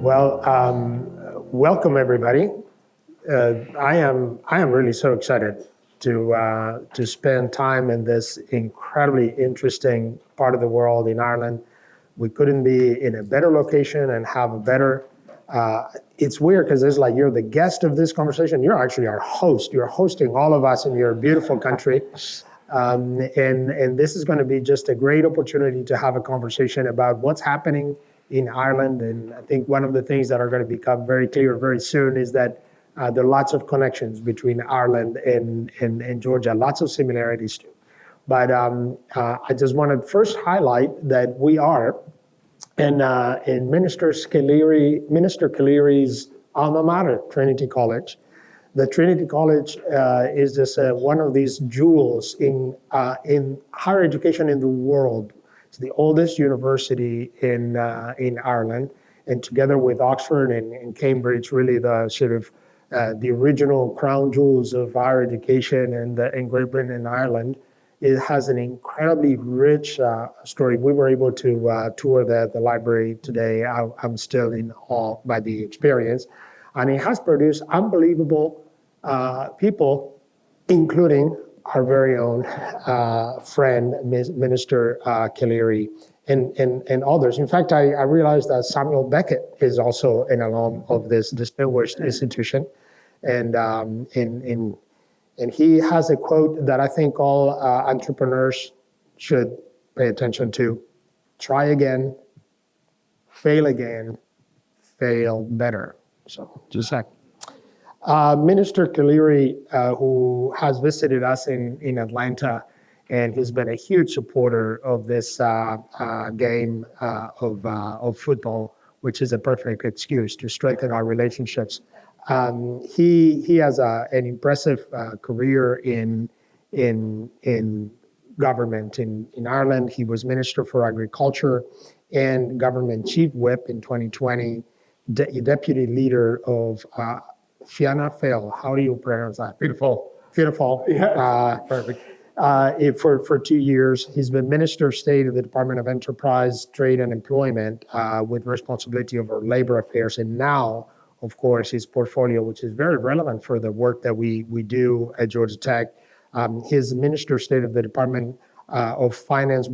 Well, welcome everybody. I am really so excited to spend time in this incredibly interesting part of the world in Ireland. We couldn't be in a better location and have a better. It's weird because it's like you're the guest of this conversation. You're actually our host. You're hosting all of us in your beautiful country. And this is going to be just a great opportunity to have a conversation about what's happening in Ireland. And I think one of the things that are going to become very clear very soon is that there are lots of connections between Ireland and Georgia, lots of similarities too. But I just want to first highlight that we are in Minister Calleary's alma mater, Trinity College. The Trinity College is just one of these jewels in higher education in the world. It's the oldest university in Ireland, and together with Oxford and Cambridge, really the sort of the original crown jewels of higher education in Great Britain and Ireland. It has an incredibly rich story. We were able to tour the library today. I'm still in awe by the experience. And it has produced unbelievable people, including our very own friend, Minister Calleary, and others. In fact, I realized that Samuel Beckett is also an alum of this distinguished institution. And he has a quote that I think all entrepreneurs should pay attention to. Try again, fail better. So just a sec. Minister Calleary, who has visited us in Atlanta, and he's been a huge supporter of this game of football, which is a perfect excuse to strengthen our relationships. He has an impressive career in government in Ireland. He was Minister for Agriculture and Government Chief Whip in 2020, Deputy Leader of Fianna Fáil. How do you pronounce that? Beautiful. Yeah, perfect. For 2 years, he's been Minister of State of the Department of Enterprise, Trade and Employment with responsibility over labor affairs. And now, of course, his portfolio, which is very relevant for the work that we do at Georgia Tech, his Minister of State of the Department of Finance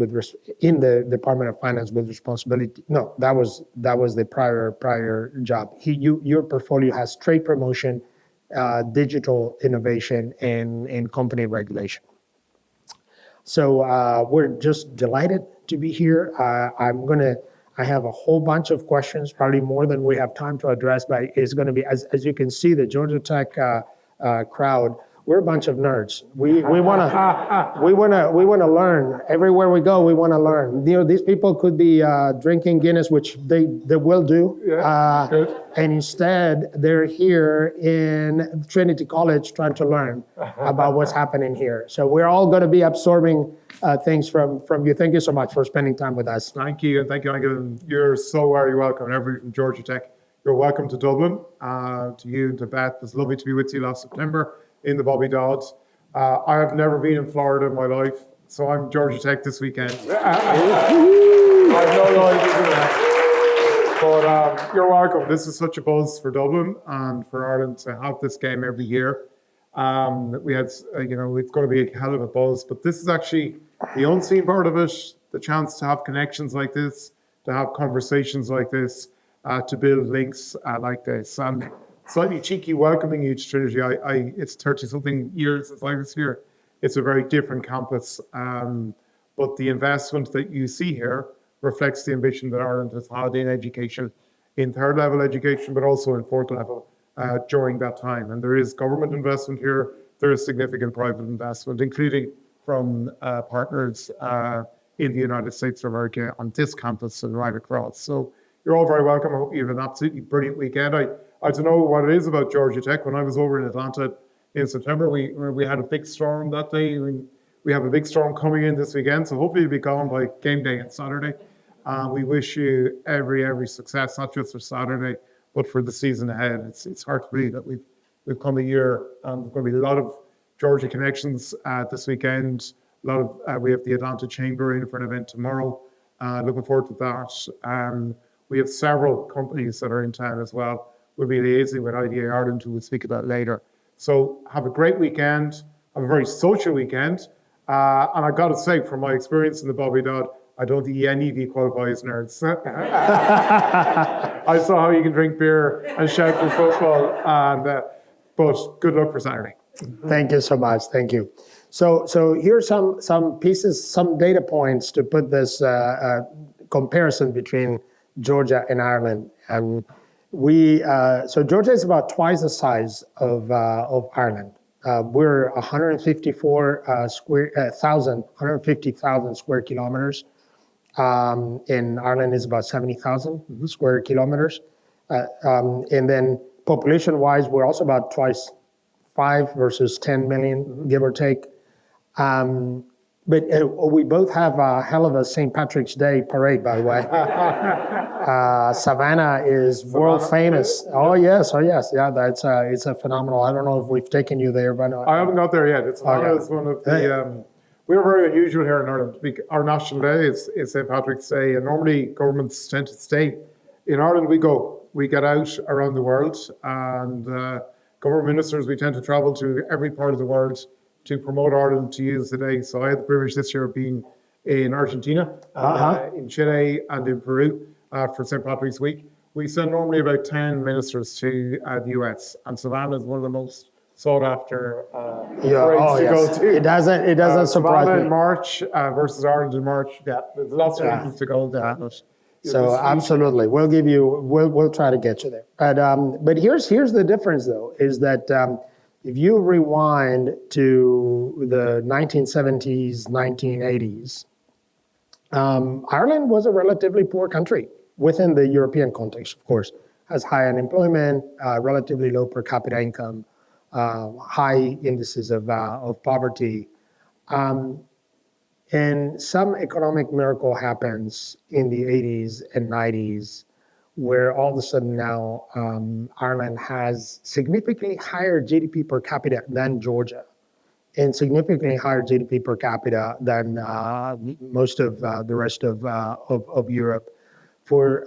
in the Department of Finance with responsibility. No, that was the prior job. Your portfolio has trade promotion, digital innovation, and company regulation. So we're just delighted to be here. I have a whole bunch of questions, probably more than we have time to address, but it's going to be, as you can see, the Georgia Tech crowd. We're a bunch of nerds. We want to learn. Everywhere we go, we want to learn. You know, these people could be drinking Guinness, which they will do. And instead, they're here in Trinity College trying to learn about what's happening here. So we're all going to be absorbing things from you. Thank you so much for spending time with us. Thank you, and thank you, Angela. You're so very welcome. Everybody from Georgia Tech, you're welcome to Dublin. To you and to Beth, it's lovely to be with you last September in the Bobby Dodds. I have never been in Florida in my life, so I'm Georgia Tech this weekend. I have no idea. But you're welcome. This is such a buzz for Dublin and for Ireland to have this game every year. We had, it's going to be a hell of a buzz, but this is actually the unseen part of it, the chance to have connections like this, to have conversations like this, to build links like this. And slightly cheeky welcoming you to Trinity. It's 30-something years since I was here. It's a very different campus, but the investment that you see here reflects the ambition that Ireland has had in education, in third level education, but also in fourth level during that time. And there is government investment here. There is significant private investment, including from partners in the United States of America on this campus and right across. So you're all very welcome. I hope you have an absolutely brilliant weekend. I don't know what it is about Georgia Tech. When I was over in Atlanta in September, we had a big storm that day. We have a big storm coming in this weekend, so hopefully it'll be gone by game day on Saturday. We wish you every success, not just for Saturday, but for the season ahead. It's hard to believe that we've come a year, and there's going to be a lot of Georgia connections this weekend. We have the Atlanta Chamber in for an event tomorrow. Looking forward to that. We have several companies that are in town as well. We'll be liaising with IDA Ireland, who we'll speak about later. So have a great weekend, have a very social weekend. And I got to say, from my experience in the Bobby Dodd, I don't think any of you qualify as nerds. I saw how you can drink beer and shout for football, but good luck for Saturday. Thank you so much. Thank you. So here's some pieces, some data points to put this comparison between Georgia and Ireland. And so Georgia is about twice the size of Ireland. We're 150,000 square kilometers. In Ireland is about 70,000 square kilometers. And then population-wise, we're also about twice 5 versus 10 million, give or take. But we both have a hell of a St. Patrick's Day parade, by the way. Savannah is world famous. Oh yes, yeah. It's a phenomenal. I don't know if we've taken you there, but I haven't got there yet. It's one of the. We're very unusual here in Ireland. Our national day is St. Patrick's Day, and normally governments tend to stay. In Ireland, we get out around the world, and government ministers, we tend to travel to every part of the world to promote Ireland, to use the day. So I had the privilege this year of being in Argentina, in Chile, and in Peru for St. Patrick's Week. We send normally about 10 ministers to the US, and Savannah is one of the most sought after parades to go to. It doesn't surprise Savannah me. in March versus Ireland in March. Yeah, there's lots of reasons to go there. So absolutely, we'll try to get you there. But here's the difference though, is that if you rewind to the 1970s, 1980s, Ireland was a relatively poor country within the European context, of course. Has high unemployment, relatively low per capita income, high indices of poverty. And some economic miracle happens in the 80s and 90s, where all of a sudden now Ireland has significantly higher GDP per capita than Georgia, and significantly higher GDP per capita than most of the rest of Europe. For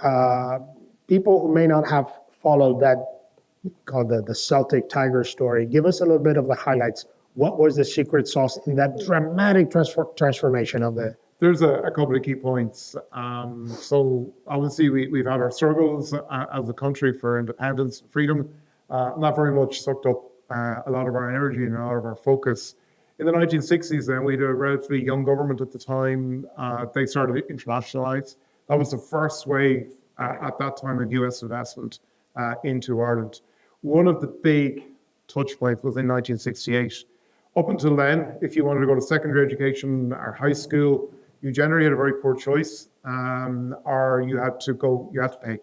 people who may not have followed that, called the Celtic Tiger story, give us a little bit of the highlights. What was the secret sauce in that dramatic transformation of the? There's a couple of key points. So obviously we've had our struggles as a country for independence and freedom. That very much sucked up a lot of our energy and a lot of our focus. In the 1960s then, we had a relatively young government at the time. They started to internationalize. That was the first wave at that time of US investment into Ireland. One of the big touch points was in 1968. Up until then, if you wanted to go to secondary education or high school, you generally had a very poor choice, or you had to pay.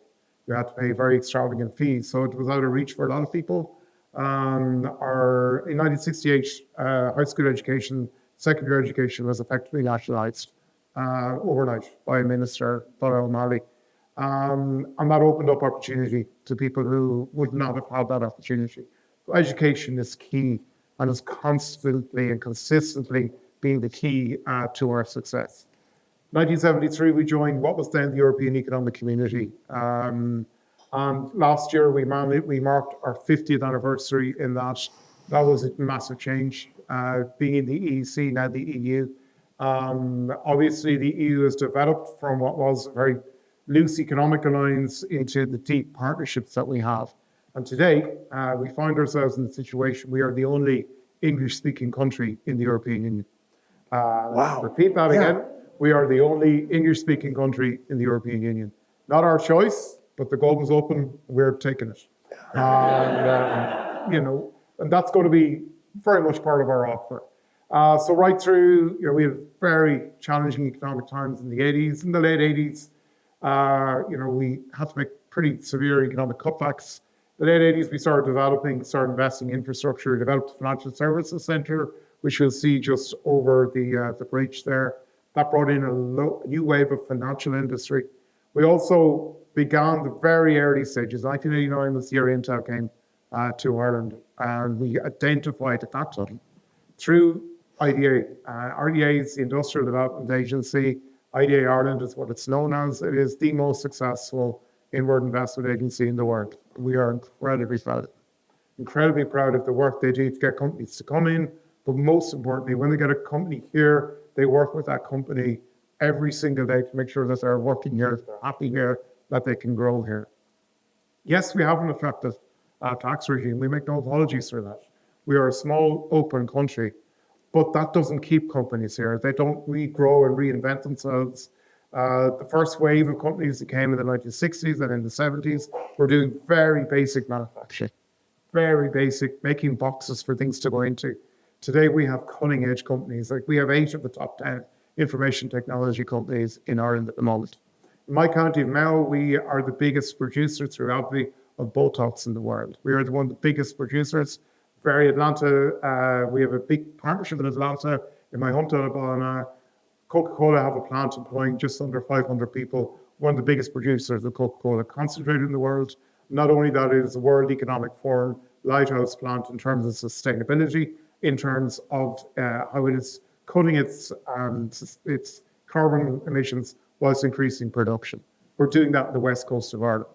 You had to pay very extravagant fees. So it was out of reach for a lot of people. In 1968, high school education, secondary education was effectively nationalised overnight by Minister Dara Calleary. And that opened up opportunity to people who would not have had that opportunity. So education is key, and is constantly and consistently being the key to our success. 1973, we joined what was then the European Economic Community. And last year, we marked our 50th anniversary in that. That was a massive change, being in the EEC, now the EU. Obviously, the EU has developed from what was a very loose economic alliance into the deep partnerships that we have. And today, we find ourselves in the situation we are the only English-speaking country in the European Union. Wow. Repeat that again. We are the only English-speaking country in the European Union. Not our choice, but the goal was open. We're taking it. And that's going to be very much part of our offer. So right through, we had very challenging economic times in the 80s. In the late 80s, we had to make pretty severe economic cutbacks. In the late 80s, we started investing in infrastructure, developed a financial services centre, which you'll see just over the bridge there. That brought in a new wave of financial industry. We also began the very early stages. 1989 was the year Intel came to Ireland, and we identified at that time through IDA. RDA is the Industrial Development Agency. IDA Ireland is what it's known as. It is the most successful inward investment agency in the world. We are incredibly proud of the work they do to get companies to come in. But most importantly, when they get a company here, they work with that company every single day to make sure that they're working here, they're happy here, that they can grow here. Yes, we have an effective tax regime. We make no apologies for that. We are a small, open country, but that doesn't keep companies here. They don't regrow and reinvent themselves. The first wave of companies that came in the 1960s and in the 70s were doing very basic manufacturing, very basic, making boxes for things to go into. Today, we have cutting edge companies. Like we have 8 of the top 10 information technology companies in Ireland at the moment. In my county of Mayo, we are the biggest producer through AbbVie of Botox in the world. We are one of the biggest producers. Very Atlanta, we have a big partnership in Atlanta. In my hometown of Ballina, Coca-Cola have a plant employing just under 500 people, one of the biggest producers of Coca-Cola concentrated in the world. Not only that, it is the World Economic Forum lighthouse plant in terms of sustainability, in terms of how it is cutting its carbon emissions whilst increasing production. We're doing that in the west coast of Ireland.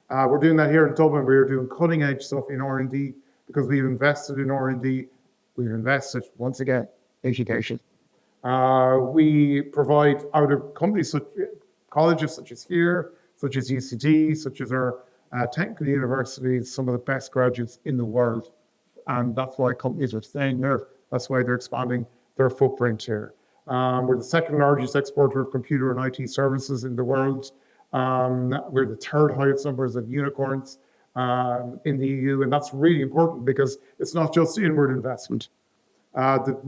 We're doing that here in Dublin. We're doing cutting edge stuff in R&D because we've invested in R&D. We've invested, once again, in education. We provide out of companies, colleges such as here, such as UCD, such as our technical universities, some of the best graduates in the world. And that's why companies are staying here. That's why they're expanding their footprint here. We're the second largest exporter of computer and IT services in the world. We're the third highest numbers of unicorns in the EU, and that's really important because it's not just inward investment. The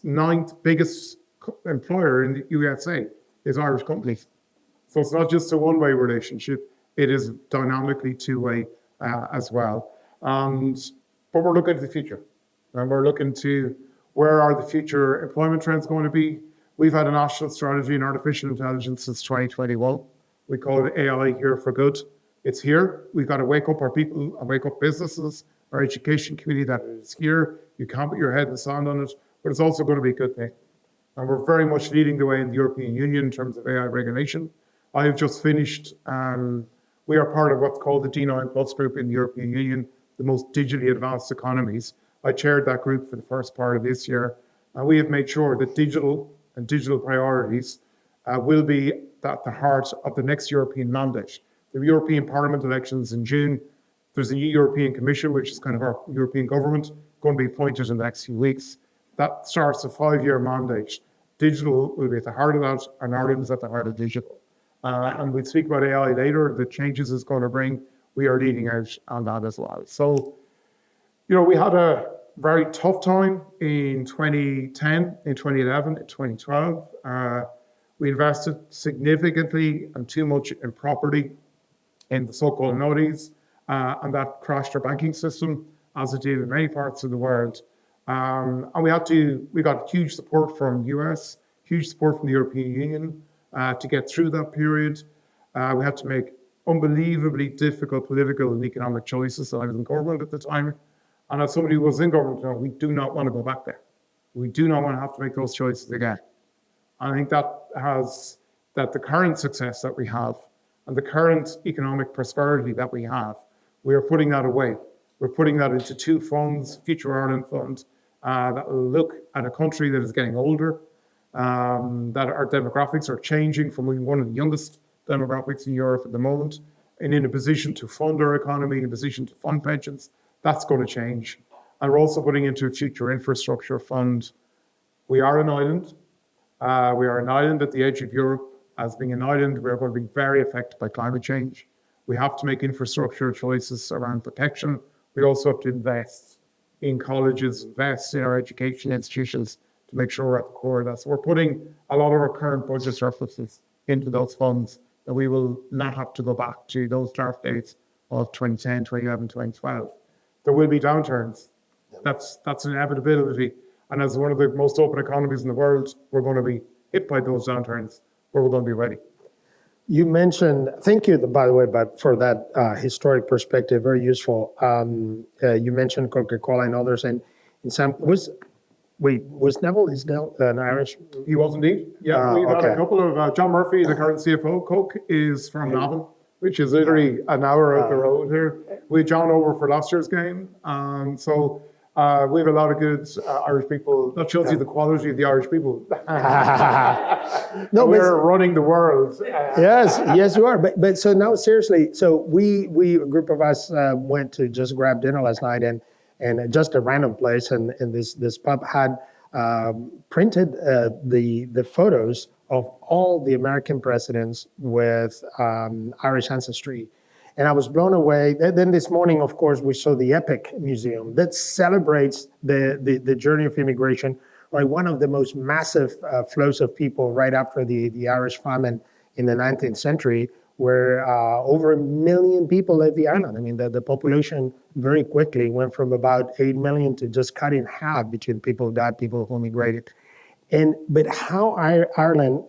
ninth biggest employer in the USA is Irish companies. So it's not just a one-way relationship, it is dynamically two-way as well. But we're looking to the future, and we're looking to where are the future employment trends going to be. We've had a national strategy in artificial intelligence since 2021. We call it AI here for good. It's here. We've got to wake up our people and wake up businesses, our education community that it's here. You can't put your head in the sand on it, but it's also going to be a good thing. And we're very much leading the way in the European Union in terms of AI regulation. I have just finished, we are part of what's called the D9 Plus group in the European Union, the most digitally advanced economies. I chaired that group for the first part of this year, and we have made sure that digital and digital priorities will be at the heart of the next European mandate. The European Parliament elections in June. There's a new European Commission, which is kind of our European government, going to be appointed in the next few weeks. That starts a 5-year mandate. Digital will be at the heart of that, and Ireland is at the heart of digital. And we'll speak about AI later, the changes it's going to bring. We are leading out on that as well. So, we had a very tough time in 2010, in 2011, in 2012. We invested significantly and too much in property in the so-called noughties, and that crashed our banking system, as it did in many parts of the world. And we got huge support from the US, huge support from the European Union to get through that period. We had to make unbelievably difficult political and economic choices. So I was in government at the time. And as somebody who was in government, we do not want to go back there. We do not want to have to make those choices again. I think that the current success that we have and the current economic prosperity that we have, we are putting that away. We're putting that into 2 funds, Future Ireland Fund, that will look at a country that is getting older, that our demographics are changing from being one of the youngest demographics in Europe at the moment, and in a position to fund our economy, in a position to fund pensions. That's going to change. And we're also putting into a future infrastructure fund. We are an island. We are an island at the edge of Europe. As being an island, we're going to be very affected by climate change. We have to make infrastructure choices around protection. We also have to invest in colleges, invest in our education institutions to make sure we're at the core of that. So we're putting a lot of our current budget surpluses into those funds, that we will not have to go back to those dark days of 2010, 2011, 2012. There will be downturns. That's an inevitability. And as one of the most open economies in the world, we're going to be hit by those downturns, but we're going to be ready. You mentioned, thank you, by the way, but for that historic perspective, very useful. You mentioned Coca-Cola and others, and in some, was Neville, is Neville an Irish? He was indeed. Yeah, we've had a couple of, John Murphy, the current CFO, Coke is from Navan. which is literally an hour out the road here. We had John over for last year's game. So we have a lot of good Irish people. That shows you the quality of the Irish people. No, We're running the world. yes, you are. But so now seriously, so we a group of us went to just grab dinner last night, and just a random place, and this pub had printed the photos of all the American presidents with Irish ancestry. And I was blown away. Then this morning, of course, we saw the Epic Museum that celebrates the journey of immigration, right? One of the most massive flows of people right after the Irish famine in the 19th century, where over 1 million people left the island. I mean, the population very quickly went from about 8 million to just cut in half between people who died, people who immigrated. But how Ireland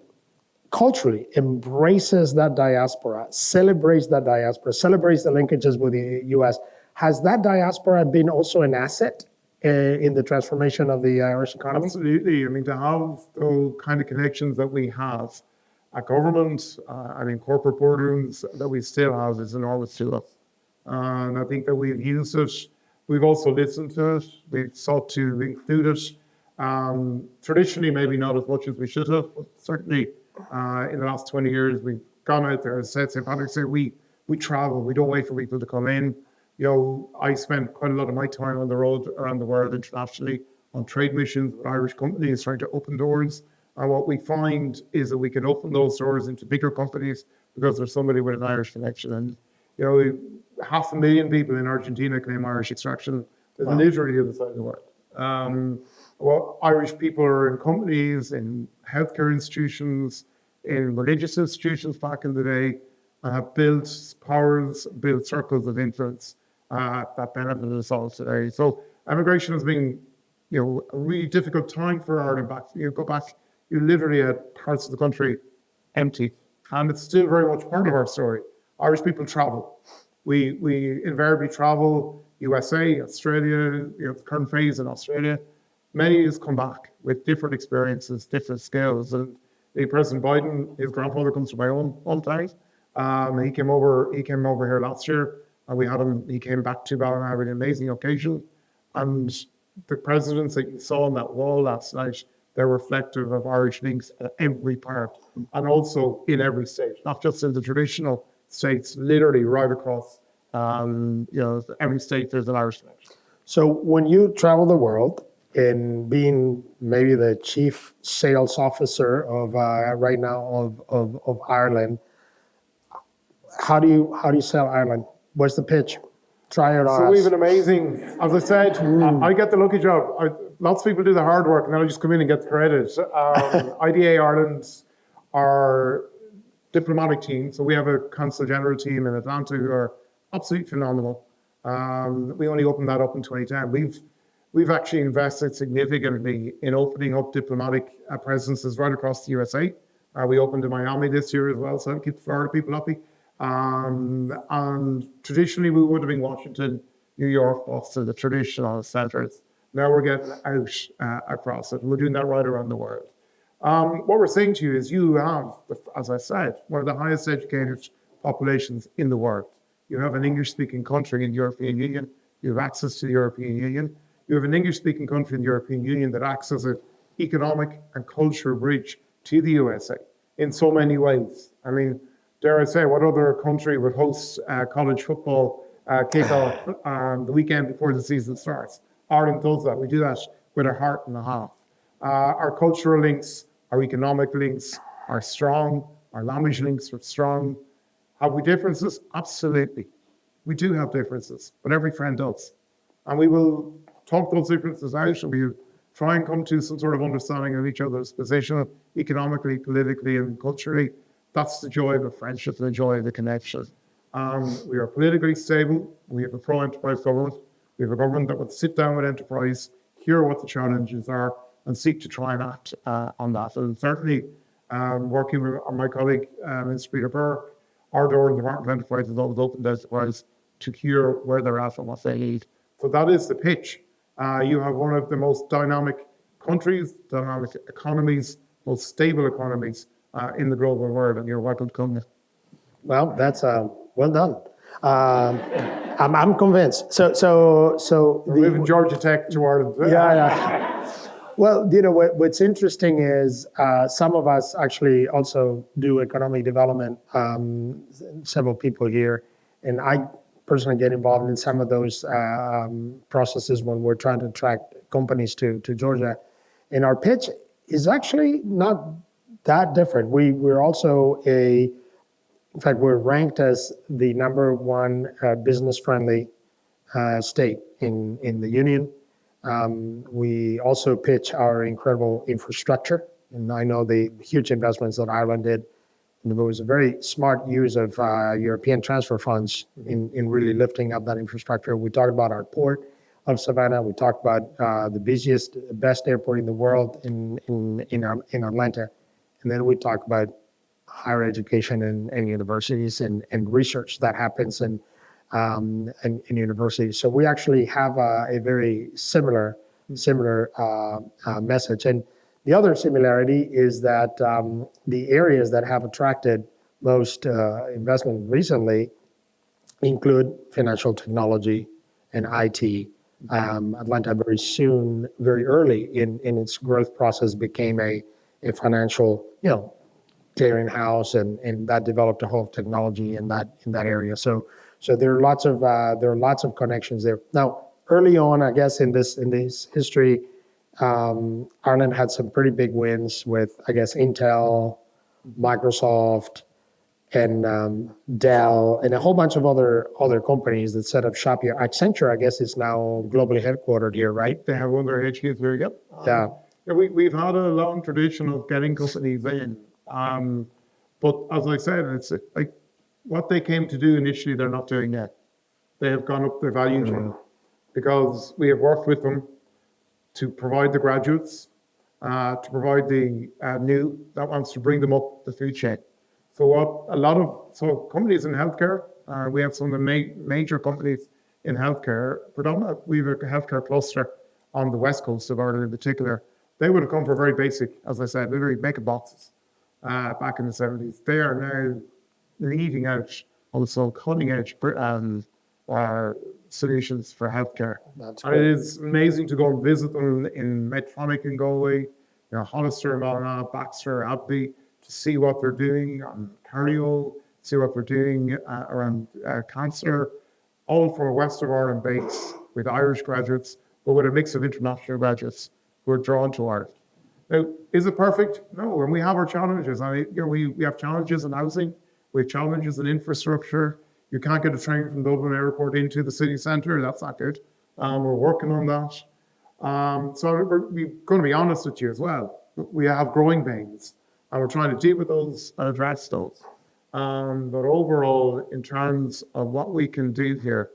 culturally embraces that diaspora, celebrates the linkages with the US. Has that diaspora been also an asset in the transformation of the Irish economy? Absolutely. I mean, to have those kind of connections that we have, a government, corporate boardrooms that we still have is enormous to us. And I think that we've used it. We've also listened to it. We've sought to include it. Traditionally, maybe not as much as we should have, but certainly in the last 20 years, we've gone out there, as St. Patrick said, we travel, we don't wait for people to come in. I spent quite a lot of my time on the road around the world internationally on trade missions with Irish companies trying to open doors. And what we find is that we can open those doors into bigger companies because there's somebody with an Irish connection. And, 500,000 people in Argentina claim Irish extraction. There's literally the other side of the world. Irish people are in companies, in healthcare institutions, in religious institutions back in the day, and have built powers, built circles of influence that benefit us all today. So immigration has been, a really difficult time for Ireland back. You go back, you literally had parts of the country empty, and it's still very much part of our story. Irish people travel. We invariably travel, USA, Australia, the current phase in Australia. Many has come back with different experiences, different skills. And President Biden, his grandfather comes from my own hometown. He came over here last year, and he came back to Ballina with an amazing occasion. And the presidents that you saw on that wall last night, they're reflective of Irish links at every part, and also in every state, not just in the traditional states, literally right across, every state there's an Irish connection. So when you travel the world, in being maybe the chief sales officer of right now of Ireland, how do you sell Ireland? What's the pitch? Try it on. So we have an amazing, as I said, I get the lucky job. Lots of people do the hard work, and then I just come in and get the credit. IDA Ireland, our diplomatic team, so we have a consul general team in Atlanta who are absolutely phenomenal. We only opened that up in 2010. We've actually invested significantly in opening up diplomatic presences right across the USA. We opened in Miami this year as well, so that'll keep the Florida people happy. And traditionally, we would have been Washington, New York, Boston, the traditional centers. Now we're getting out across it. We're doing that right around the world. What we're saying to you is you have, as I said, one of the highest educated populations in the world. You have an English-speaking country in the European Union. You have access to the European Union. You have an English-speaking country in the European Union that acts as an economic and cultural bridge to the USA in so many ways. I mean, dare I say, what other country would host college football kickoff the weekend before the season starts? Ireland does that. We do that with our heart and a half. Our cultural links, our economic links are strong. Our language links are strong. Have we differences? Absolutely. We do have differences, but every friend does. And we will talk those differences out, and we'll try and come to some sort of understanding of each other's position economically, politically, and culturally. That's the joy of a friendship and the joy of the connection. We are politically stable. We have a pro-enterprise government. We have a government that would sit down with enterprise, hear what the challenges are, and seek to try and act on that. And certainly, working with my colleague, Mr. Peter Burke, our door in the Department of Enterprise is always open to enterprise to hear where they're at and what they need. So that is the pitch. You have one of the most dynamic countries, dynamic economies, most stable economies in the global world, and you're welcome to come here. Well, that's well done. I'm convinced. So We're moving Georgia Tech to Ireland. yeah. Well, what's interesting is some of us actually also do economic development, several people here, and I personally get involved in some of those processes when we're trying to attract companies to Georgia. And our pitch is actually not that different. We're also in fact, we're ranked as the number one business-friendly state in the union. We also pitch our incredible infrastructure, and I know the huge investments that Ireland did. And there was a very smart use of European transfer funds in really lifting up that infrastructure. We talked about our port of Savannah. We talked about the busiest, best airport in the world in Atlanta. And then we talk about higher education and universities and research that happens in universities. So we actually have a very similar message. And the other similarity is that the areas that have attracted most investment recently include financial technology and IT. Atlanta very early in its growth process became a financial, clearinghouse, and that developed a whole technology in that area. So there are lots of connections there. Now, early on, I guess in this history, Ireland had some pretty big wins with, I guess, Intel, Microsoft, and Dell, and a whole bunch of other companies that set up shop here. Accenture, I guess, is now globally headquartered here, right? They have one of their HQs here, yep. Yeah. We've had a long tradition of getting companies in. But as I said, it's like what they came to do initially, they're not doing yet. They have gone up their value chain because we have worked with them to provide the graduates, to provide the new that wants to bring them up the food chain. So companies in healthcare, we have some of the major companies in healthcare. Predominantly, we have a healthcare cluster on the west coast of Ireland in particular. They would have come for very basic, as I said, literally making boxes back in the 70s. They are now leading out also cutting edge solutions for healthcare. That's and cool. It is amazing to go and visit them in Medtronic in Galway, Hollister, Malna, Baxter, Abbey, to see what they're doing on cardio, see what they're doing around cancer, all from a West of Ireland base with Irish graduates, but with a mix of international graduates who are drawn to Ireland. Now, is it perfect? No, and we have our challenges. We have challenges in housing, we have challenges in infrastructure. You can't get a train from Dublin Airport into the city centre. That's not good. We're working on that. So we're going to be honest with you as well. We have growing pains, and we're trying to deal with those and address those. But overall, in terms of what we can do here,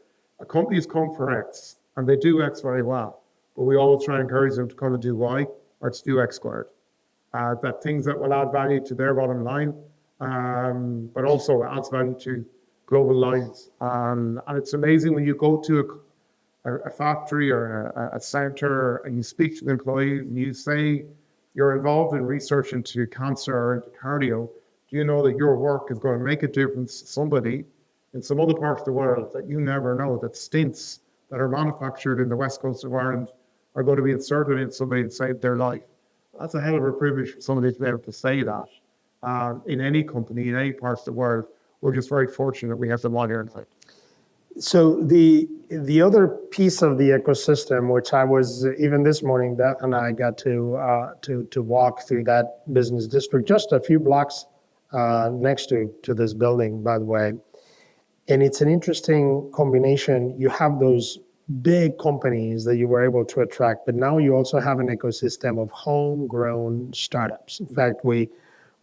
companies come for X, and they do X very well. But we always try and encourage them to come and do Y, or to do X squared. That things that will add value to their bottom line, but also adds value to global lines. And it's amazing when you go to a factory or a center and you speak to the employee and you say you're involved in research into cancer or into cardio. Do you know that your work is going to make a difference to somebody in some other part of the world that you never know, that stints that are manufactured in the west coast of Ireland are going to be inserted in somebody and save their life? That's a hell of a privilege for somebody to be able to say that in any company, in any parts of the world. We're just very fortunate we have them all here in fact. So the other piece of the ecosystem, which I was even this morning, Beth and I got to walk through that business district, just a few blocks next to this building, by the way. And it's an interesting combination. You have those big companies that you were able to attract, but now you also have an ecosystem of homegrown startups. In fact, we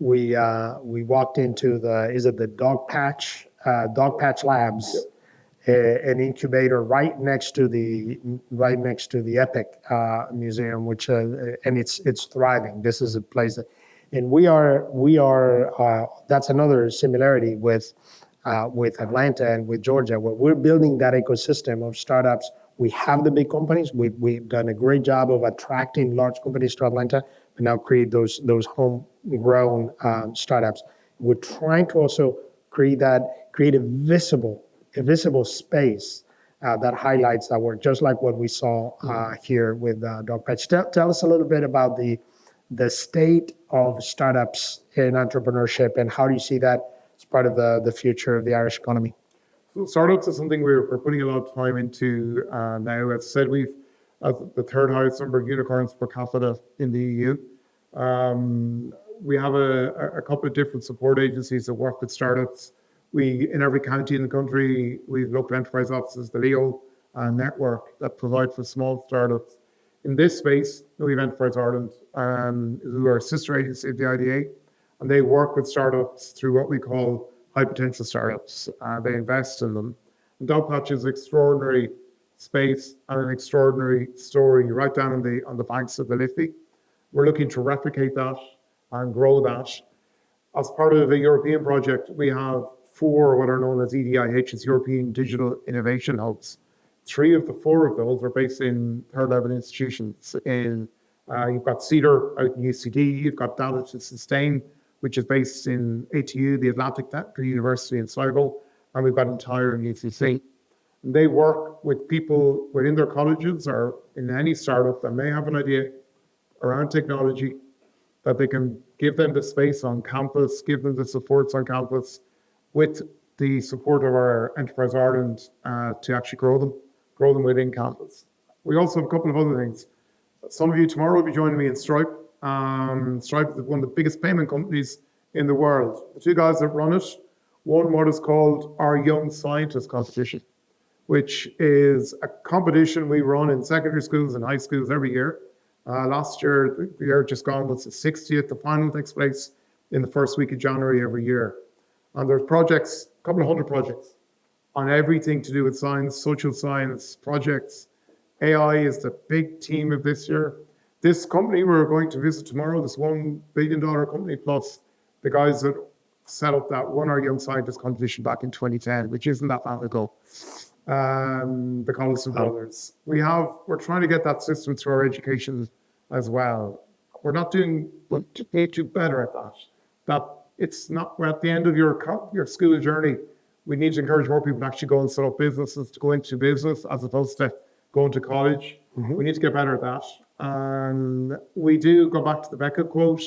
walked into the Dog Patch Labs, an incubator right next to the Epic Museum, which and it's thriving. This is a place that, and we are that's another similarity with Atlanta and with Georgia, where we're building that ecosystem of startups. We have the big companies. We've done a great job of attracting large companies to Atlanta, but now create those homegrown startups. We're trying to also create a visible space that highlights that work, just like what we saw here with Dog Patch. Tell us a little bit about the state of startups in entrepreneurship, and how do you see that as part of the future of the Irish economy? So startups is something we're putting a lot of time into now. As I said, we've the third highest number of unicorns per capita in the EU. We have a couple of different support agencies that work with startups. In every county in the country, we've local enterprise offices, the Leo network, that provide for small startups. In this space, we have Enterprise Ireland, who are a sister agency of the IDA, and they work with startups through what we call high potential startups. They invest in them. And Dogpatch is an extraordinary space and an extraordinary story right down on the banks of the Liffey. We're looking to replicate that and grow that. As part of a European project, we have 4 what are known as EDIHs, European Digital Innovation Hubs. 3 of the 4 of those are based in third level institutions. You've got Cedar out in UCD, you've got Data to Sustain, which is based in ATU, the Atlantic University in Sligo, and we've got Entire in UCC. And they work with people within their colleges or in any startup that may have an idea around technology, that they can give them the space on campus, give them the supports on campus, with the support of our Enterprise Ireland to actually grow them within campus. We also have a couple of other things. Some of you tomorrow will be joining me in Stripe. Stripe is one of the biggest payment companies in the world. The 2 guys that run it, one what is called our Young Scientist Competition, which is a competition we run in secondary schools and high schools every year. Last year, the year just gone was the 60th. The final takes place in the first week of January every year. And there's projects, a couple of 100 projects, on everything to do with science, social science projects. AI is the big theme of this year. This company we're going to visit tomorrow, this $1 billion company, plus the guys that set up that won our Young Scientist competition back in 2010, which isn't that long ago. The Collison brothers. We're trying to get that system through our education as well. We just need to do better at that. We're at the end of your school journey. We need to encourage more people to actually go and set up businesses, to go into business as opposed to going to college. Mm-hmm. We need to get better at that. And we do go back to the Beckett quote.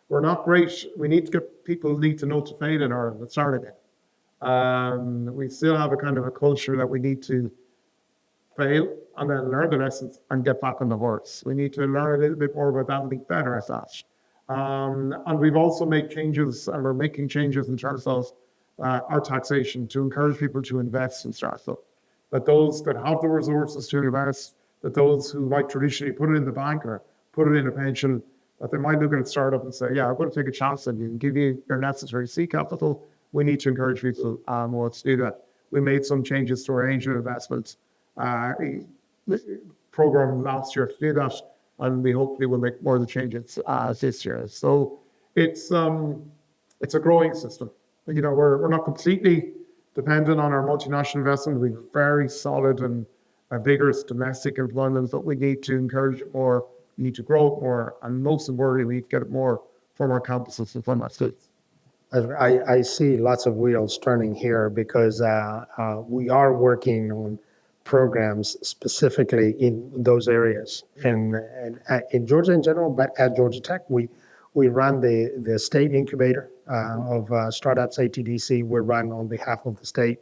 We're not great. We need to know to fail in Ireland. Let's start again. We still have a kind of a culture that we need to fail and then learn the lessons and get back on the horse. We need to learn a little bit more about that and be better at that. And we've also made changes, and we're making changes in terms of our taxation to encourage people to invest in startups. That those that have the resources to invest, that those who might traditionally put it in the bank or put it in a pension, that they might look at a startup and say, yeah, I'm going to take a chance and give you your necessary seed capital. We need to encourage people more to do that. We made some changes to our angel investment program last year to do that, and we hopefully will make more of the changes this year. So it's a growing system. We're not completely dependent on our multinational investment. We're very solid and vigorous domestic employment, but we need to encourage it more. We need to grow it more, and most importantly, we need to get it more from our campuses and from our students. I see lots of wheels turning here because we are working on programs specifically in those areas. And in Georgia in general, but at Georgia Tech, we run the state incubator of startups, ATDC. We run on behalf of the state.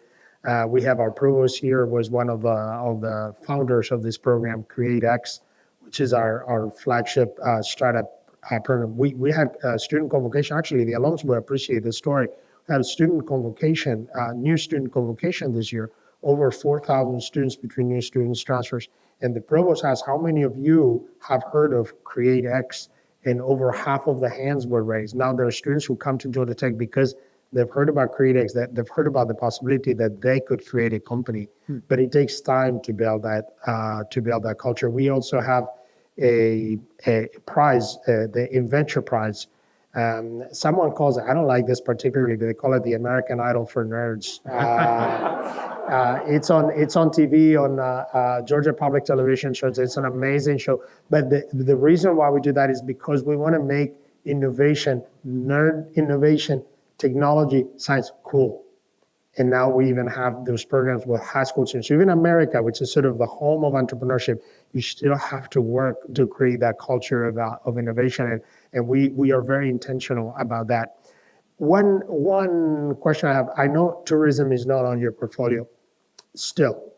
We have our provost here, was one of the founders of this program, CreateX, which is our flagship startup program. We had student convocation. Actually, the alums will appreciate this story. We had a student convocation, new student convocation this year, over 4,000 students between new students transfers. And the provost asked, how many of you have heard of CreateX? And over half of the hands were raised. Now there are students who come to Georgia Tech because they've heard about CreateX, that they've heard about the possibility that they could create a company, but it takes time to build that culture. We also have a prize, the Inventure Prize. Someone calls it, I don't like this particularly, they call it the American Idol for nerds. It's on TV, on Georgia Public Television shows. It's an amazing show. But the reason why we do that is because we want to make innovation, nerd innovation, technology, science cool. And now we even have those programs with high school students. Even America, which is sort of the home of entrepreneurship, you still have to work to create that culture of innovation. And we are very intentional about that. One question I have, I know tourism is not on your portfolio still.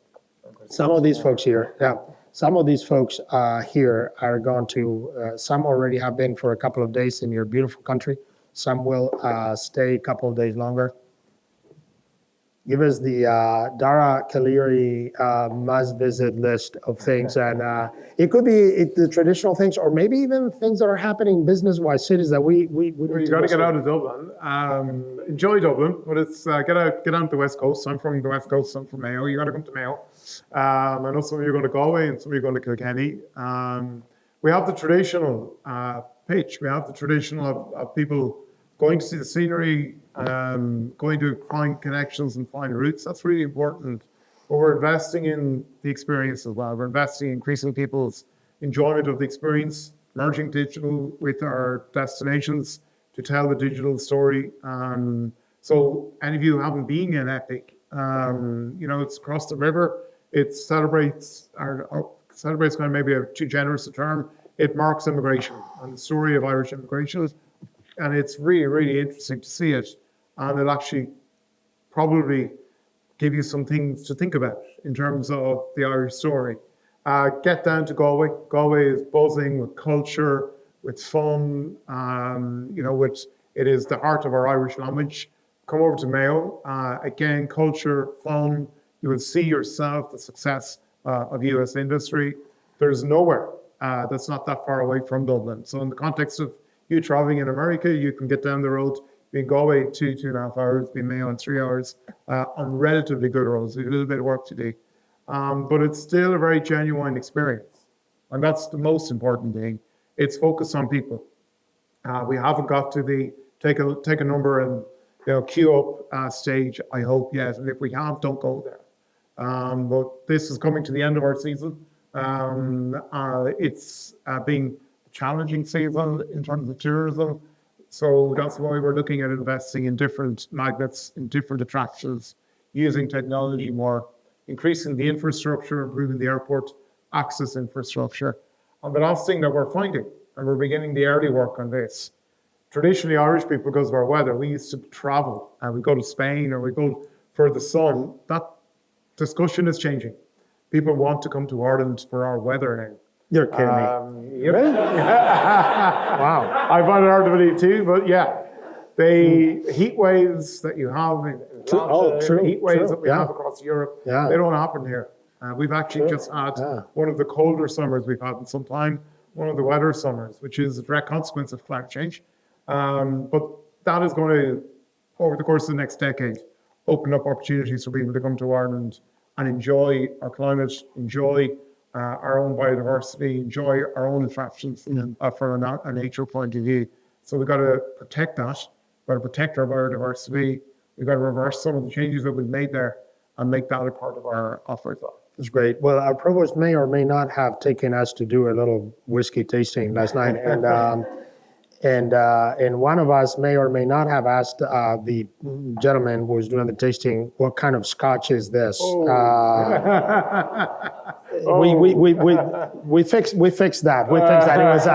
Some of these folks here, here are going to, some already have been for a couple of days in your beautiful country. Some will stay a couple of days longer. Give us the Dara Calleary must-visit list of things, and it could be the traditional things, or maybe even things that are happening business-wise, cities that we Well, you got to get out of Dublin. Enjoy Dublin, but it's get out to the West Coast. I'm from the West Coast. I'm from Mayo. You got to come to Mayo. I know some of you are going to Galway and some of you are going to Kilkenny. We have the traditional pitch. We have the traditional of people going to see the scenery, going to find connections and find roots. That's really important. But we're investing in the experience as well. We're investing in increasing people's enjoyment of the experience, merging digital with our destinations to tell the digital story. So any of you who haven't been in Epic, it's across the river. It celebrates kind of maybe too generous a term. It marks immigration and the story of Irish immigration. And it's really, really interesting to see it. And it'll actually probably give you some things to think about in terms of the Irish story. Get down to Galway. Galway is buzzing with culture, with fun, it is the heart of our Irish language. Come over to Mayo. Again, culture, fun. You will see yourself the success of US industry. There's nowhere that's not that far away from Dublin. So in the context of you traveling in America, you can get down the road, be in Galway 2.5 hours, be in Mayo in 3 hours on relatively good roads. There's a little bit of work to do. But it's still a very genuine experience. And that's the most important thing. It's focused on people. We haven't got to the take a number and queue up stage, I hope, yet. And if we have, don't go there. But this is coming to the end of our season. It's being challenging season in terms of tourism. So that's why we're looking at investing in different magnets, in different attractions, using technology more, increasing the infrastructure, improving the airport access infrastructure. And the last thing that we're finding, and we're beginning the early work on this, traditionally Irish people, because of our weather, we used to travel and we go to Spain or we go for the sun. That discussion is changing. People want to come to Ireland for our weather now. You're kidding me. Really? Wow. I find it hard to believe too, but yeah. The heat waves that you have in true, heat waves true, that we have across Europe, they don't happen here. We've actually just had one of the colder summers we've had in some time, one of the wetter summers, which is a direct consequence of climate change. But that is going to, over the course of the next decade, open up opportunities for people to come to Ireland and enjoy our climate, enjoy our own biodiversity, enjoy our own attractions from a nature point of view. So we've got to protect that. We've got to protect our biodiversity. We've got to reverse some of the changes that we've made there and make that a part of our offer as well. That's great. Well, our provost may or may not have taken us to do a little whiskey tasting last night, and one of us may or may not have asked the gentleman who was doing the tasting, what kind of scotch is this? We fixed that. It was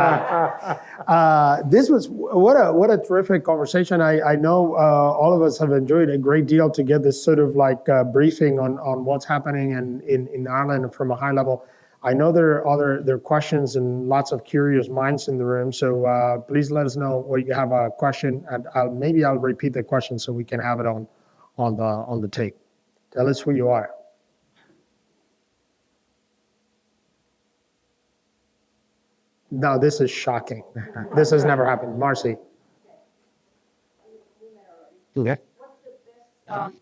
this was what a terrific conversation. I know all of us have enjoyed a great deal to get this sort of like briefing on what's happening in Ireland from a high level. I know there are questions and lots of curious minds in the room. So please let us know what you have a question, and maybe I'll repeat the question so we can have it on the tape. Tell us who you are. No, this is shocking. This has never happened. Marcy. Okay. They're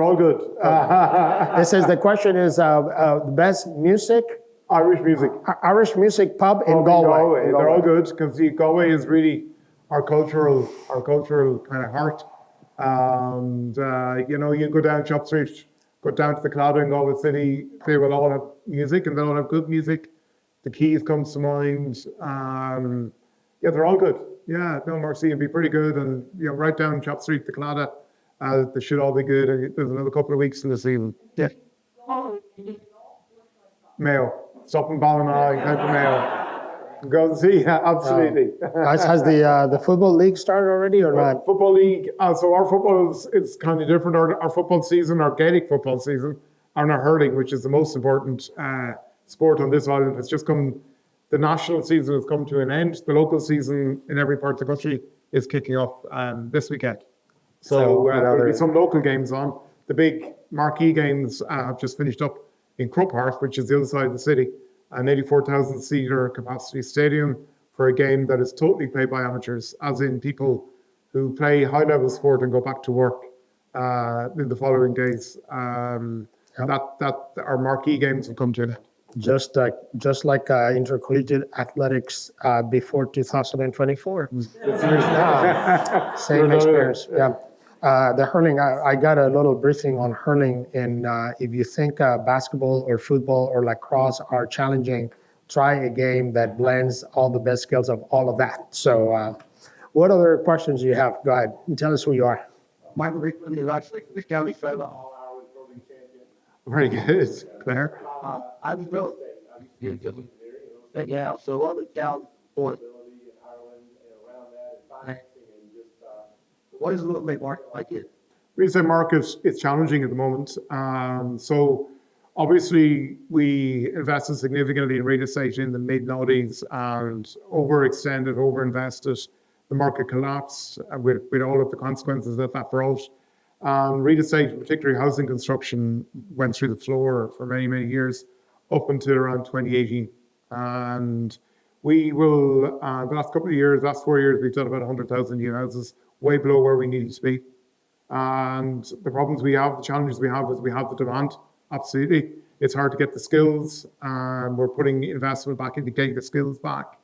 all good. This is the question is the best music? Irish music. Irish music pub in Galway. They're all good because Galway is really our cultural kind of heart. And you go down Chop Street, go down to the Claddagh in Galway City, they will all have music and they'll have good music. The Keys comes to mind. They're all good. Yeah, no, Marcy, it'd be pretty good. And, right down Chop Street to Claddagh, they should all be good. And there's another couple of weeks in the season. Yeah. Mayo. Stop in Ballina, County Mayo. Go and see, yeah, absolutely. Has the football league started already or not? Football league, so our football is kind of different. Our football season, our Gaelic football season, and our hurling, which is the most important sport on this island, has just come. The national season has come to an end. The local season in every part of the country is kicking off this weekend. So there'll be some local games on. The big marquee games have just finished up in Croke Park, which is the other side of the city, an 84,000-seater capacity stadium for a game that is totally played by amateurs, as in people who play high-level sport and go back to work in the following days. That our marquee games have come to an end. Just like intercollegiate athletics before 2024. Same experience. Yeah. The hurling, I got a little briefing on hurling, and if you think basketball or football or lacrosse are challenging, try a game that blends all the best skills of all of that. So what other questions do you have? Go ahead and tell us who you are. Michael Rickman is actually the county fellow. Very good, Claire. I was real. Yeah, so all the county for what is a little bit market like it? Real estate market is challenging at the moment. So obviously we invested significantly in real estate in the mid-noughties and overextended, overinvested. The market collapsed with all of the consequences that brought. Real estate, particularly housing construction, went through the floor for many, many years up until around 2018. And we will, the last couple of years, last 4 years, we've done about 100,000 new houses, way below where we needed to be. And the problems we have, the challenges we have is we have the demand, absolutely. It's hard to get the skills. We're putting investment back into getting the skills back.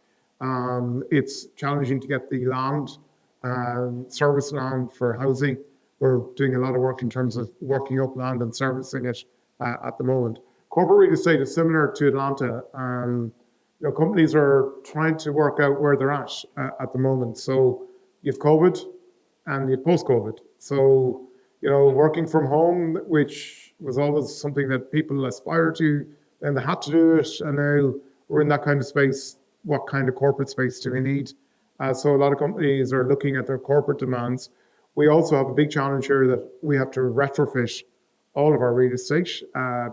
It's challenging to get the land, service land for housing. We're doing a lot of work in terms of working up land and servicing it at the moment. Corporate real estate is similar to Atlanta. Companies are trying to work out where they're at the moment. So you've COVID and you've post-COVID. So, working from home, which was always something that people aspire to, and they had to do it. And now we're in that kind of space. What kind of corporate space do we need? So a lot of companies are looking at their corporate demands. We also have a big challenge here that we have to retrofit all of our real estate,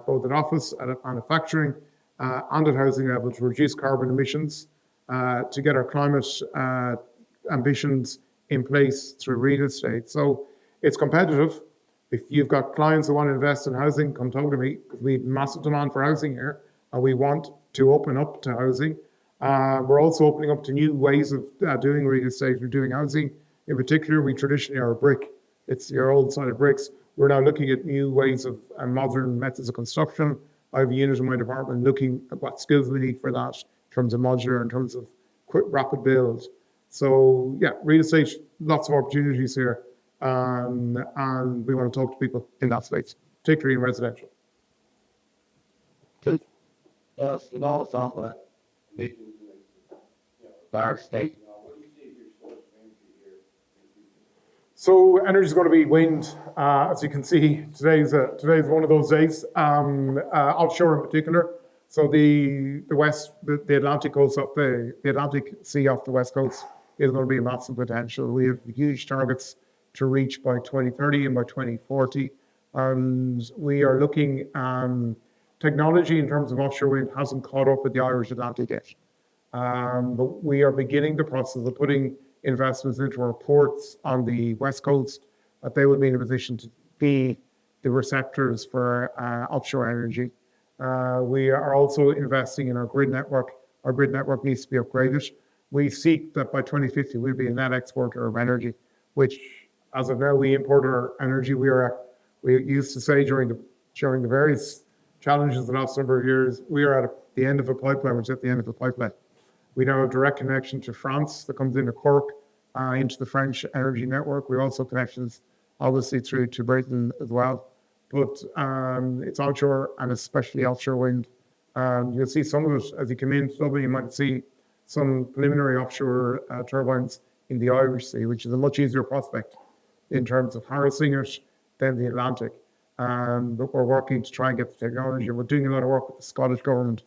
both at office, at manufacturing, and at housing level to reduce carbon emissions, to get our climate ambitions in place through real estate. So it's competitive. If you've got clients who want to invest in housing, come talk to me, because we have massive demand for housing here, and we want to open up to housing. We're also opening up to new ways of doing real estate or doing housing. In particular, we traditionally are a brick. It's your old sided bricks. We're now looking at new ways of modern methods of construction. I have a unit in my department looking at what skills we need for that in terms of modular, in terms of quick, rapid build. So yeah, real estate, lots of opportunities here. And we want to talk to people in that space, particularly in residential. Good. Small software. Fire state. So energy is going to be wind. As you can see, today's one of those days. Offshore in particular. So the Atlantic coast off the Atlantic Sea off the west coast is going to be a massive potential. We have huge targets to reach by 2030 and by 2040. And we are looking, technology in terms of offshore wind hasn't caught up with the Irish Atlantic yet. But we are beginning the process of putting investments into our ports on the west coast, that they will be in a position to be the receptors for offshore energy. We are also investing in our grid network. Our grid network needs to be upgraded. We seek that by 2050 we'll be a net exporter of energy, which as of now we import our energy. We used to say during the various challenges the last number of years, we are at the end of a pipeline, which is at the end of a pipeline. We now have direct connection to France that comes into Cork, into the French energy network. We also have connections, obviously, through to Britain as well. But it's onshore and especially offshore wind. You'll see some of it as you come into Dublin. You might see some preliminary offshore turbines in the Irish Sea, which is a much easier prospect in terms of harnessing it than the Atlantic. But we're working to try and get the technology. We're doing a lot of work with the Scottish government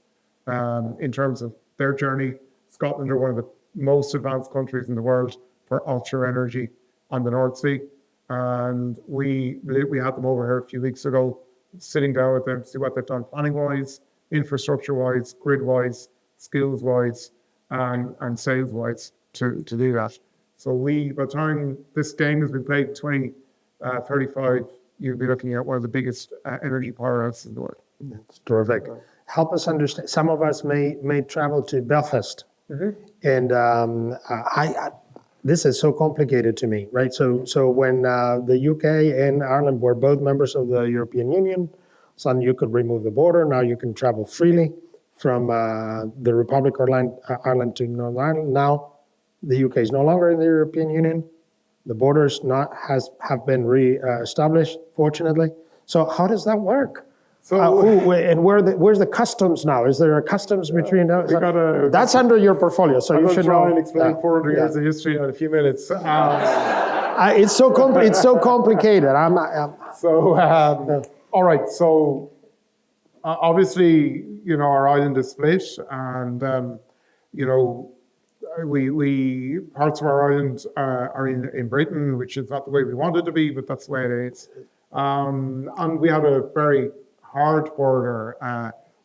in terms of their journey. Scotland are one of the most advanced countries in the world for offshore energy on the North Sea. And we had them over here a few weeks ago, sitting down with them to see what they've done planning-wise, infrastructure-wise, grid-wise, skills-wise, and sales-wise to do that. So by the time this game has been played in 2035, you'll be looking at one of the biggest energy powerhouses in the world. That's terrific. Help us understand. Some of us may travel to Belfast, and this is so complicated to me, right? So when the UK and Ireland were both members of the European Union, suddenly you could remove the border. Now you can travel freely from the Republic of Ireland to Northern Ireland. Now the UK is no longer in the European Union. The borders have been re-established, fortunately. So how does that work? So Where's the customs now? Is there a customs between those? That's under your portfolio, so you should know. I'll try and explain 400 years of history in a few minutes. It's so complicated. All right. So obviously, our island is split, and we parts of our island are in Britain, which is not the way we wanted to be, but that's the way it is. And we had a very hard border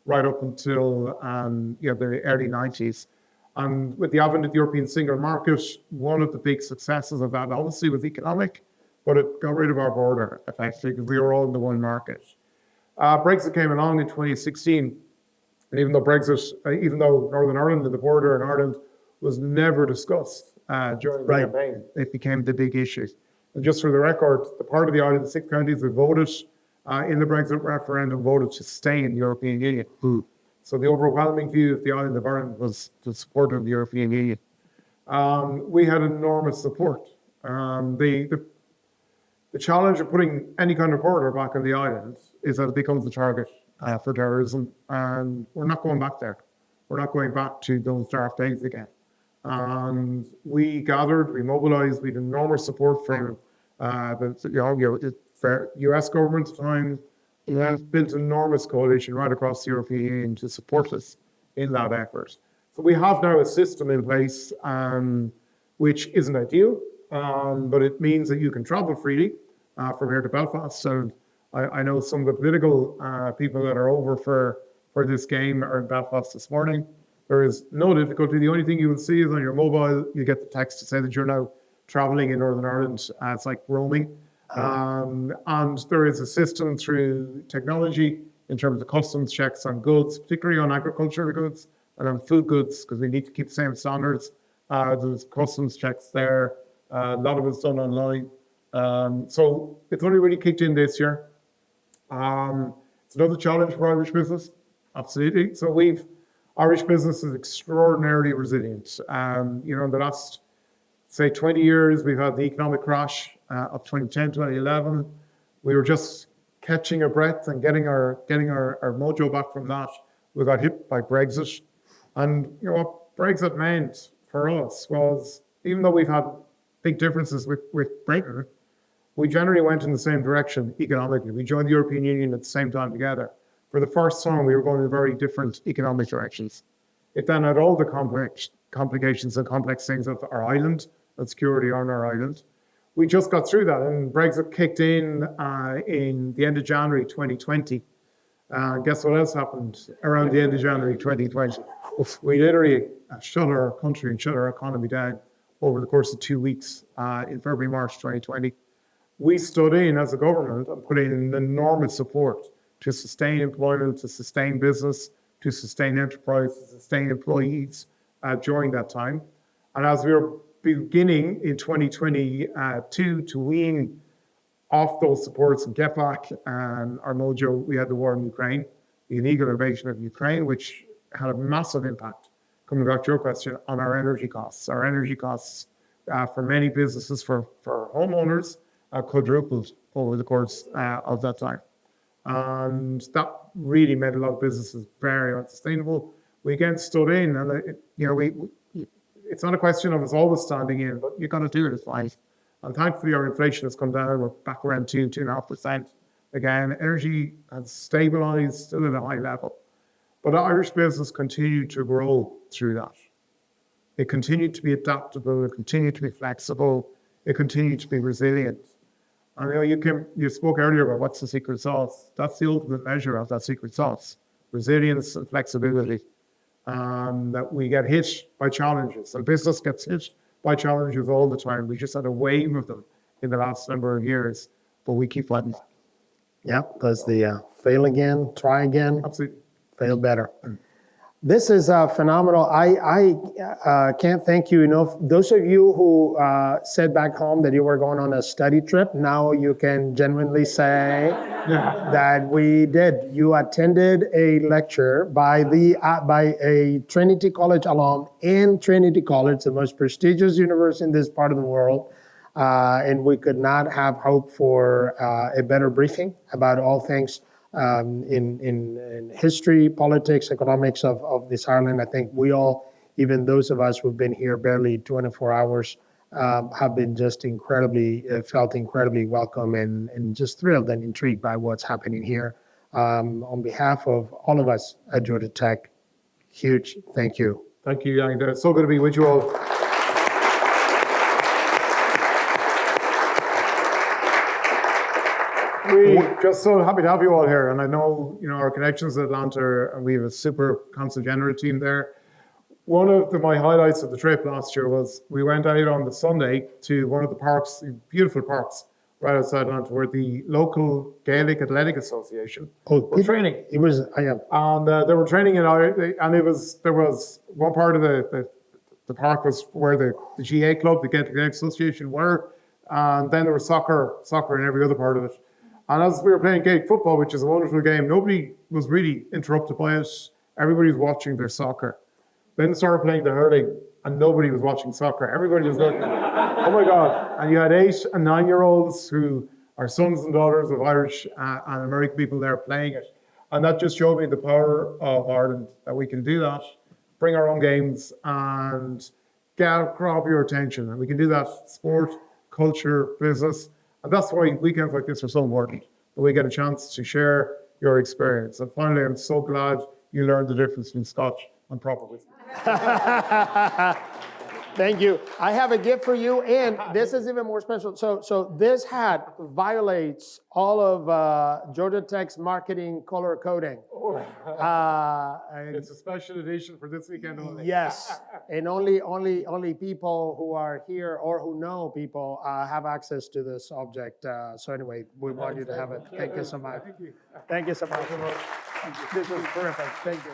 right up until the early 90s. And with the advent of the European single market, one of the big successes of that obviously was economic, but it got rid of our border effectively because we were all in the one market. Brexit came along in 2016, and even though Northern Ireland and the border in Ireland was never discussed during the campaign, it became the big issue. And just for the record, the part of the island, the 6 counties that voted in the Brexit referendum voted to stay in the European Union. So the overwhelming view of the island of Ireland was the support of the European Union. We had enormous support. The challenge of putting any kind of border back on the island is that it becomes a target for terrorism, and we're not going back there. We're not going back to those dark days again. And we gathered, we mobilized, we had enormous support from the US government at the time. We have built an enormous coalition right across the European Union to support us in that effort. So we have now a system in place which isn't ideal, but it means that you can travel freely from here to Belfast. So I know some of the political people that are over for this game are in Belfast this morning. There is no difficulty. The only thing you will see is on your mobile, you get the text to say that you're now traveling in Northern Ireland. It's like roaming. And there is a system through technology in terms of customs checks on goods, particularly on agricultural goods and on food goods, because we need to keep the same standards. There's customs checks there. A lot of it's done online. So it's only really kicked in this year. It's another challenge for Irish business, absolutely. So Irish business is extraordinarily resilient. In the last, say, 20 years, we've had the economic crash of 2010, 2011. We were just catching our breath and getting our mojo back from that. We got hit by Brexit. And what Brexit meant for us was, even though we've had big differences with Britain, we generally went in the same direction economically. We joined the European Union at the same time together. For the first time, we were going in very different economic directions. It then had all the complications and complex things of our island and security on our island. We just got through that, and Brexit kicked in the end of January 2020. Guess what else happened around the end of January 2020? We literally shut our country and shut our economy down over the course of 2 weeks in February, March 2020. We stood in as a government and put in enormous support to sustain employment, to sustain business, to sustain enterprise, to sustain employees during that time. And as we were beginning in 2022 to wean off those supports and get back our mojo, we had the war in Ukraine, the illegal invasion of Ukraine, which had a massive impact, coming back to your question, on our energy costs. Our energy costs for many businesses, for homeowners, quadrupled over the course of that time. And that really made a lot of businesses very unsustainable. We again stood in, and it's not a question of us always standing in, but you got to do it. It's like, And thankfully, our inflation has come down. We're back around 2.5%. Again, energy has stabilized, still at a high level. But Irish business continued to grow through that. It continued to be adaptable. It continued to be flexible. It continued to be resilient. And you spoke earlier about what's the secret sauce. That's the ultimate measure of that secret sauce: resilience and flexibility. That we get hit by challenges, and business gets hit by challenges all the time. We just had a wave of them in the last number of years, but we keep fighting. Yeah, because the fail again, try again, Absolutely. fail better. This is phenomenal. I can't thank you enough. Those of you who said back home that you were going on a study trip, now you can genuinely say that we did. You attended a lecture by a Trinity College alum in Trinity College, the most prestigious university in this part of the world. And we could not have hoped for a better briefing about all things in history, politics, economics of this island. I think we all, even those of us who've been here barely 24 hours, have been just felt incredibly welcome and just thrilled and intrigued by what's happening here. On behalf of all of us at Georgia Tech, huge thank you. Thank you, and it's so good to be with you all. We're just so happy to have you all here, and I know our connections in Atlanta, and we have a super consular team there. One of my highlights of the trip last year was we went out on the Sunday to one of the parks, beautiful parks, right outside Atlanta, where the local Gaelic Athletic Association were training. It was, I am. And they were training and there was one part of the park was where the GA club, the Gaelic Athletic Association, were, and then there was soccer in every other part of it. And as we were playing Gaelic football, which is a wonderful game, nobody was really interrupted by it. Everybody was watching their soccer. Then they started playing the hurling, and nobody was watching soccer. Everybody was going, oh my God. And you had 8 and 9-year-olds who are sons and daughters of Irish and American people there playing it. And that just showed me the power of Ireland, that we can do that, bring our own games, and grab your attention. And we can do that: sport, culture, business. And that's why weekends like this are so important, that we get a chance to share your experience. And finally, I'm so glad you learned the difference between Scotch and proper whiskey. Thank you. I have a gift for you, and this is even more special. So this hat violates all of Georgia Tech's marketing color coding. It's a special edition for this weekend only. Yes, and only people who are here or who know people have access to this object. So anyway, we want you to have it. Thank you so much. Thank you. Thank you so much. This was terrific. Thank you.